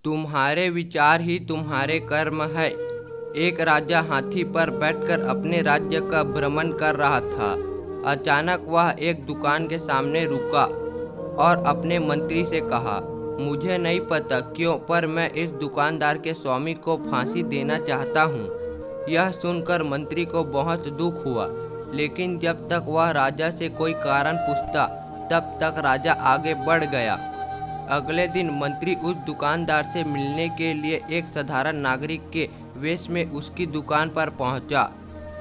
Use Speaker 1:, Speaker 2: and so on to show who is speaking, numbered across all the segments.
Speaker 1: तुम्हारे विचार ही तुम्हारे कर्म है। एक राजा हाथी पर बैठकर अपने राज्य का भ्रमण कर रहा था। अचानक वह एक दुकान के सामने रुका और अपने मंत्री से कहा, मुझे नहीं पता क्यों, पर मैं इस दुकानदार के स्वामी को फांसी देना चाहता हूँ। यह सुनकर मंत्री को बहुत दुख हुआ, लेकिन जब तक वह राजा से कोई कारण पूछता तब तक राजा आगे बढ़ गया। अगले दिन मंत्री उस दुकानदार से मिलने के लिए एक साधारण नागरिक के वेश में उसकी दुकान पर पहुंचा।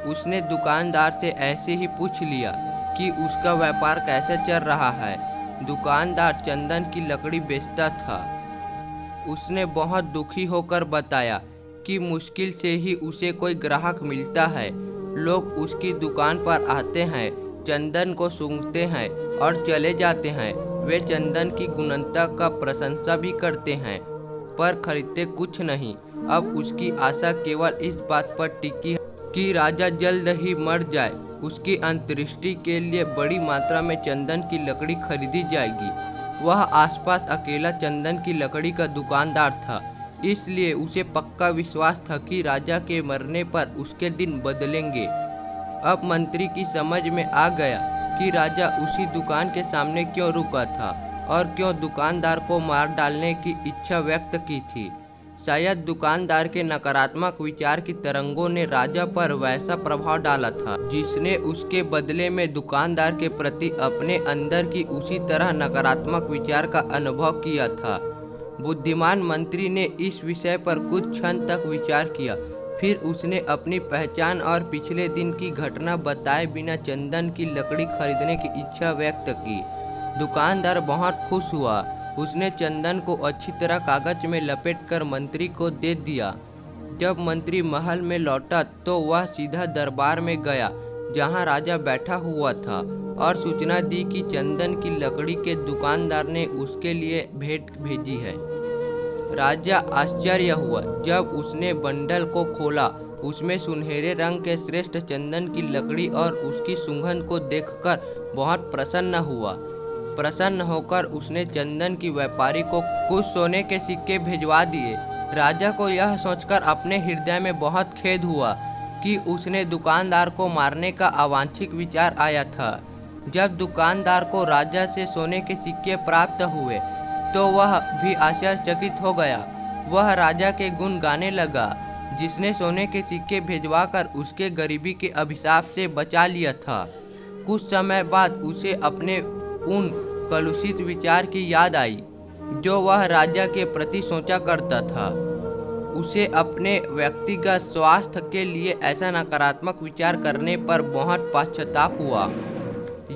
Speaker 1: उसने दुकानदार से ऐसे ही पूछ लिया कि उसका व्यापार कैसे चल रहा है। दुकानदार चंदन की लकड़ी बेचता था। उसने बहुत दुखी होकर बताया कि मुश्किल से ही उसे कोई ग्राहक मिलता है। लोग उसकी दुकान पर आते हैं, चंदन को सूंघते हैं और चले जाते हैं। वे चंदन की गुणवत्ता का प्रशंसा भी करते हैं, पर खरीदते कुछ नहीं। अब उसकी आशा केवल इस बात पर टिकी है कि राजा जल्द ही मर जाए। उसकी अंत्येष्टि के लिए बड़ी मात्रा में चंदन की लकड़ी खरीदी जाएगी। वह आसपास अकेला चंदन की लकड़ी का दुकानदार था, इसलिए उसे पक्का विश्वास था कि राजा के मरने पर उसके दिन बदलेंगे। अब मंत्री की समझ में आ गया कि राजा उसी दुकान के सामने क्यों रुका था और क्यों दुकानदार को मार डालने की इच्छा व्यक्त की थी। शायद दुकानदार के नकारात्मक विचार की तरंगों ने राजा पर वैसा प्रभाव डाला था, जिसने उसके बदले में दुकानदार के प्रति अपने अंदर की उसी तरह नकारात्मक विचार का अनुभव किया था। बुद्धिमान मंत्री ने इस विषय पर कुछ क्षण तक विचार किया। फिर उसने अपनी पहचान और पिछले दिन की घटना बताए बिना चंदन की लकड़ी खरीदने की इच्छा व्यक्त की। दुकानदार बहुत खुश हुआ। उसने चंदन को अच्छी तरह कागज में लपेटकर मंत्री को दे दिया। जब मंत्री महल में लौटा तो वह सीधा दरबार में गया, जहां राजा बैठा हुआ था, और सूचना दी कि चंदन की लकड़ी के दुकानदार ने उसके लिए भेंट भेजी है। राजा आश्चर्य हुआ जब उसने बंडल को खोला। उसमें सुनहरे रंग के श्रेष्ठ चंदन की लकड़ी और उसकी सुगंध को देखकर बहुत प्रसन्न हुआ। प्रसन्न होकर उसने चंदन की व्यापारी को कुछ सोने के सिक्के भिजवा दिए। राजा को यह सोचकर अपने हृदय में बहुत खेद हुआ कि उसने दुकानदार को मारने का अवांछित विचार आया था। जब दुकानदार को राजा से सोने के सिक्के प्राप्त हुए तो वह भी आश्चर्यचकित हो गया। वह राजा के गुण गाने लगा, जिसने सोने के सिक्के भिजवाकर उसके गरीबी के अभिशाप से बचा लिया था। कुछ समय बाद उसे अपने उन कलुषित विचार की याद आई जो वह राजा के प्रति सोचा करता था। उसे अपने व्यक्तिगत स्वास्थ्य के लिए ऐसा नकारात्मक विचार करने पर बहुत पश्चाताप हुआ।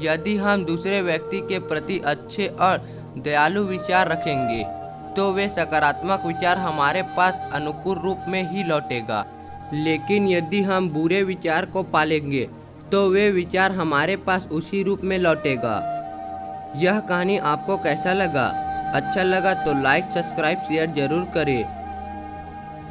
Speaker 1: यदि हम दूसरे व्यक्ति के प्रति अच्छे और दयालु विचार रखेंगे तो वे सकारात्मक विचार हमारे पास अनुकूल रूप में ही लौटेगा, लेकिन यदि हम बुरे विचार को पालेंगे तो वे विचार हमारे पास उसी रूप में लौटेगा। यह कहानी आपको कैसा लगा? अच्छा लगा तो लाइक, सब्सक्राइब, शेयर जरूर करें।